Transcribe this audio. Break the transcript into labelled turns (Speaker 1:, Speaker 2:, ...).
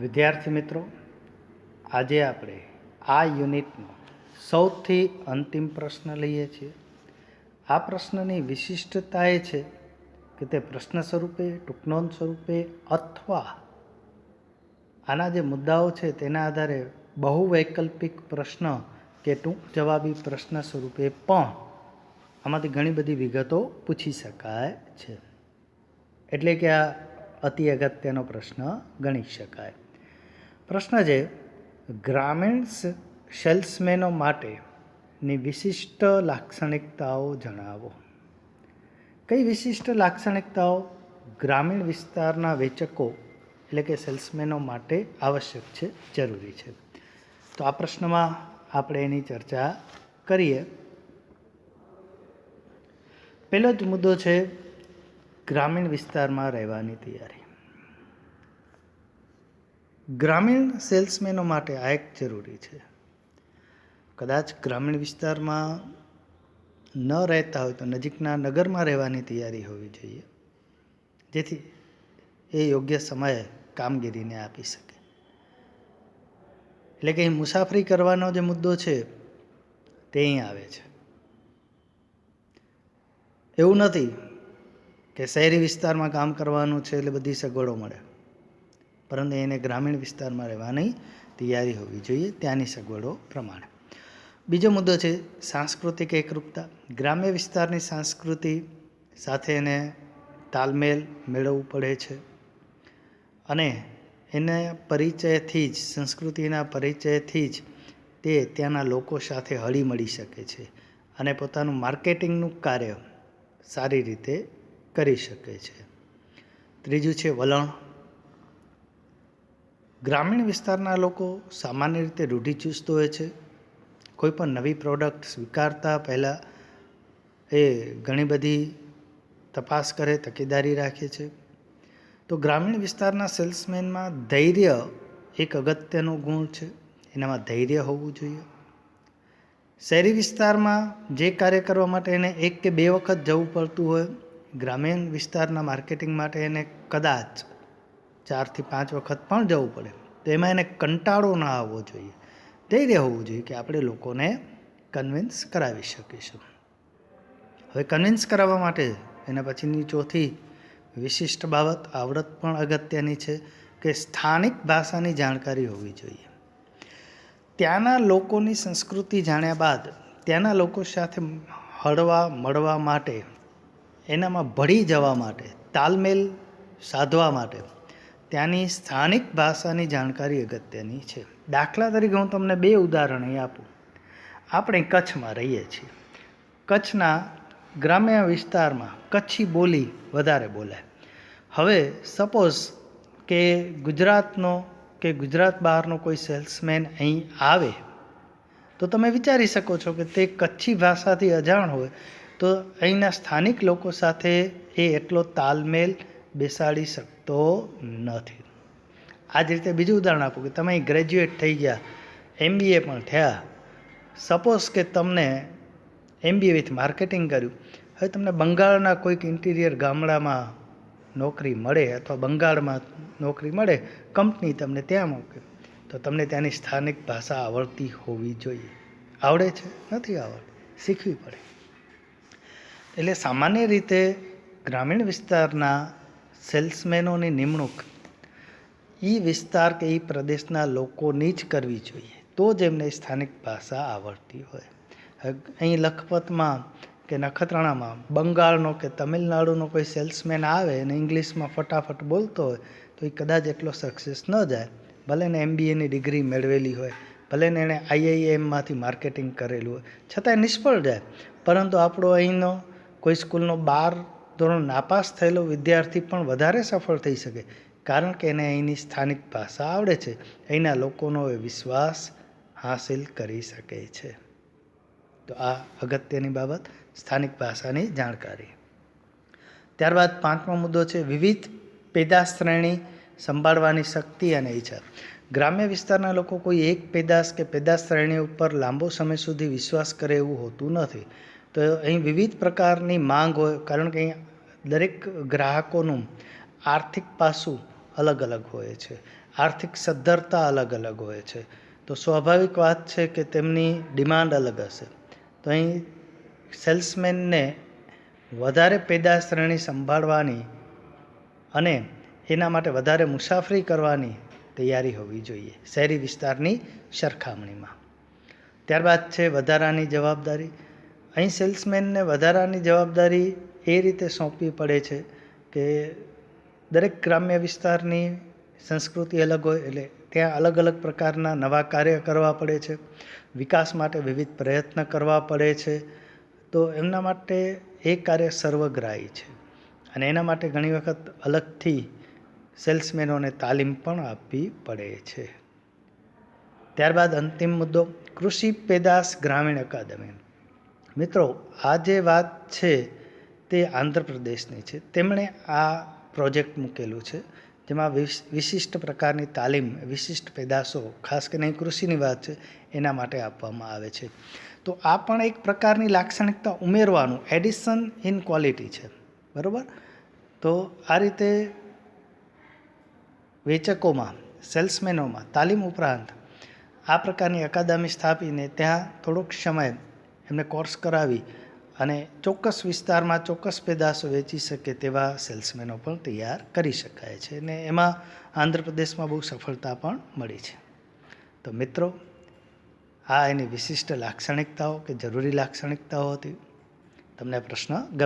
Speaker 1: વિદ્યાર્થી મિત્રો, આજે આપણે આ યુનિટનો સૌથી અંતિમ પ્રશ્ન લઈએ છીએ. આ પ્રશ્નની વિશિષ્ટતા એ છે કે તે પ્રશ્ન સ્વરૂપે, ટૂંકનોંધ સ્વરૂપે અથવા આના જે મુદ્દાઓ છે તેના આધારે બહુવૈકલ્પિક પ્રશ્ન કે ટૂંક જવાબી પ્રશ્ન સ્વરૂપે પણ આમાંથી ઘણી બધી વિગતો પૂછી શકાય છે. એટલે કે આ અતિ અગત્યનો પ્રશ્ન ગણી શકાય. પ્રશ્ન છે, ગ્રામીણ સેલ્સમેનો માટેની વિશિષ્ટ લાક્ષણિકતાઓ જણાવો. કઈ વિશિષ્ટ લાક્ષણિકતાઓ ગ્રામીણ વિસ્તારના વેચકો એટલે કે સેલ્સમેનો માટે આવશ્યક છે, જરૂરી છે? તો આ પ્રશ્નમાં આપણે એની ચર્ચા કરીએ. પહેલો જ મુદ્દો છે ગ્રામીણ વિસ્તારમાં રહેવાની તૈયારી. ગ્રામીણ સેલ્સમેનો માટે આ એક જરૂરી છે. કદાચ ગ્રામીણ વિસ્તારમાં ન રહેતા હોય તો નજીકના નગરમાં રહેવાની તૈયારી હોવી જોઈએ, જેથી એ યોગ્ય સમયે કામગીરીને આપી શકે. એટલે કે મુસાફરી કરવાનો જે મુદ્દો છે તે અહીં આવે છે. એવું નથી કે શહેરી વિસ્તારમાં કામ કરવાનું છે એટલે બધી સગવડો મળે, પરંતુ એને ગ્રામીણ વિસ્તારમાં રહેવાની તૈયારી હોવી જોઈએ ત્યાંની સગવડો પ્રમાણે. બીજો મુદ્દો છે સાંસ્કૃતિક એકરૂપતા. ગ્રામ્ય વિસ્તારની સંસ્કૃતિ સાથે એને તાલમેલ મેળવવું પડે છે અને એના પરિચયથી જ, સંસ્કૃતિના પરિચયથી જ તે ત્યાંના લોકો સાથે હળી મળી શકે છે અને પોતાનું માર્કેટિંગનું કાર્ય સારી રીતે કરી શકે છે. ત્રીજું છે વલણ. ગ્રામીણ વિસ્તારના લોકો સામાન્ય રીતે રૂઢિચુસ્ત હોય છે. કોઈ પણ નવી પ્રોડક્ટ સ્વીકારતા પહેલાં એ ઘણી બધી તપાસ કરે, તકેદારી રાખે છે. તો ગ્રામીણ વિસ્તારના સેલ્સમેનમાં ધૈર્ય એક અગત્યનો ગુણ છે. એનામાં ધૈર્ય હોવું જોઈએ. શહેરી વિસ્તારમાં જે કાર્ય કરવા માટે એને 1 કે 2 વખત જવું પડતું હોય, ગ્રામીણ વિસ્તારના માર્કેટિંગ માટે એને કદાચ 4 થી 5 વખત પણ જવું પડે. તો એમાં એને કંટાળો ના આવવો જોઈએ, ધૈર્ય હોવું જોઈએ કે આપણે લોકોને કન્વિન્સ કરાવી શકીશું. હવે કન્વિન્સ કરાવવા માટે એના પછીની ચોથી વિશિષ્ટ બાબત, આવડત પણ અગત્યની છે કે સ્થાનિક ભાષાની જાણકારી હોવી જોઈએ. ત્યાંના લોકોની સંસ્કૃતિ જાણ્યા બાદ ત્યાંના લોકો સાથે હળવા મળવા માટે, એનામાં ભળી જવા માટે, તાલમેલ સાધવા માટે ત્યાંની સ્થાનિક ભાષાની જાણકારી અગત્યની છે. દાખલા તરીકે હું તમને 2 ઉદાહરણ અહીં આપું. આપણે કચ્છમાં રહીએ છીએ. કચ્છના ગ્રામ્ય વિસ્તારમાં કચ્છી બોલી વધારે બોલાય. હવે સપોઝ કે ગુજરાતનો કે ગુજરાત બહારનો કોઈ સેલ્સમેન અહીં આવે તો તમે વિચારી શકો છો કે તે કચ્છી ભાષાથી અજાણ હોય તો અહીંના સ્થાનિક લોકો સાથે એ એટલો તાલમેલ બેસાડી શકતો નથી. આ જ રીતે બીજું ઉદાહરણ આપું કે તમે ગ્રેજ્યુએટ થઈ ગયા, MBA પણ થયા. સપોઝ કે તમને MBA વિથ માર્કેટિંગ કર્યું. હવે તમને બંગાળના કોઈક ઇન્ટિરિયર ગામડામાં નોકરી મળે અથવા બંગાળમાં નોકરી મળે, કંપની તમને ત્યાં મોકલે, તો તમને ત્યાંની સ્થાનિક ભાષા આવડતી હોવી જોઈએ. આવડે છે? નથી આવડતી, શીખવી પડે. એટલે સામાન્ય રીતે ગ્રામીણ વિસ્તારના સેલ્સમેનોની નિમણૂક એ વિસ્તાર કે એ પ્રદેશના લોકોની જ કરવી જોઈએ, તો જ એમને સ્થાનિક ભાષા આવડતી હોય. અહીં લખપતમાં કે નખત્રાણામાં બંગાળનો કે તમિલનાડુનો કોઈ સેલ્સમેન આવે અને ઇંગ્લિશમાં ફટાફટ બોલતો હોય તો એ કદાચ એટલો સક્સેસ ન જાય. ભલે ને MBAની ડિગ્રી મેળવેલી હોય, ભલે ને એણે IIMમાંથી માર્કેટિંગ કરેલું હોય, છતાંય નિષ્ફળ જાય. પરંતુ આપણો અહીંનો કોઈ સ્કૂલનો 12 ધોરણ નાપાસ થયેલો વિદ્યાર્થી પણ વધારે સફળ થઈ શકે, કારણ કે એને અહીંની સ્થાનિક ભાષા આવડે છે, અહીંના લોકોનો એ વિશ્વાસ હાંસિલ કરી શકે છે. તો આ અગત્યની બાબત, સ્થાનિક ભાષાની જાણકારી. ત્યારબાદ 5મો મુદ્દો છે વિવિધ પેદાશ શ્રેણી સંભાળવાની શક્તિ અને ઈચ્છા. ગ્રામ્ય વિસ્તારના લોકો કોઈ એક પેદાશ કે પેદાશ શ્રેણી ઉપર લાંબો સમય સુધી વિશ્વાસ કરે એવું હોતું નથી. તો અહીં વિવિધ પ્રકારની માંગ હોય, કારણ કે અહીં દરેક ગ્રાહકોનું આર્થિક પાસું અલગ અલગ હોય છે. આર્થિક સદ્ધરતા અલગ અલગ હોય છે. તો સ્વાભાવિક વાત છે કે તેમની ડિમાન્ડ અલગ હશે. તો અહીં સેલ્સમેનને વધારે પેદાશ શ્રેણી સંભાળવાની અને એના માટે વધારે મુસાફરી કરવાની તૈયારી હોવી જોઈએ શહેરી વિસ્તારની સરખામણીમાં. ત્યારબાદ છે વધારાની જવાબદારી. અહીં સેલ્સમેનને વધારાની જવાબદારી એ રીતે સોંપવી પડે છે કે દરેક ગ્રામ્ય વિસ્તારની સંસ્કૃતિ અલગ હોય એટલે ત્યાં અલગ અલગ પ્રકારના નવા કાર્ય કરવા પડે છે. વિકાસ માટે વિવિધ પ્રયત્ન કરવા પડે છે. તો એમના માટે એ કાર્ય સર્વગ્રાહી છે અને એના માટે ઘણી વખત અલગથી સેલ્સમેનોને તાલીમ પણ આપવી પડે છે. ત્યારબાદ અંતિમ મુદ્દો કૃષિ પેદાશ ગ્રામીણ અકાદમી. મિત્રો, આ જે વાત છે તે આંધ્રપ્રદેશની છે. તેમણે આ પ્રોજેક્ટ મૂકેલું છે જેમાં વિશિષ્ટ પ્રકારની તાલીમ વિશિષ્ટ પેદાશો ખાસ કરીને કૃષિની વાત છે એના માટે આપવામાં આવે છે. તો આ પણ એક પ્રકારની લાક્ષણિકતા ઉમેરવાનું એડિશન ઇન ક્વોલિટી છે. બરાબર. તો આ રીતે વેચકોમાં સેલ્સમેનોમાં તાલીમ ઉપરાંત આ પ્રકારની અકાદમી સ્થાપીને ત્યાં થોડોક સમય એમને કોર્સ કરાવી અને ચોક્કસ વિસ્તારમાં ચોક્કસ પેદાશો વેચી શકે તેવા સેલ્સમેનો પણ તૈયાર કરી શકાય છે અને એમાં આંધ્રપ્રદેશમાં બહુ સફળતા પણ મળી છે. તો મિત્રો, આ એની વિશિષ્ટ લાક્ષણિકતાઓ કે જરૂરી લાક્ષણિકતાઓ હતી. તમને પ્રશ્ન ગમે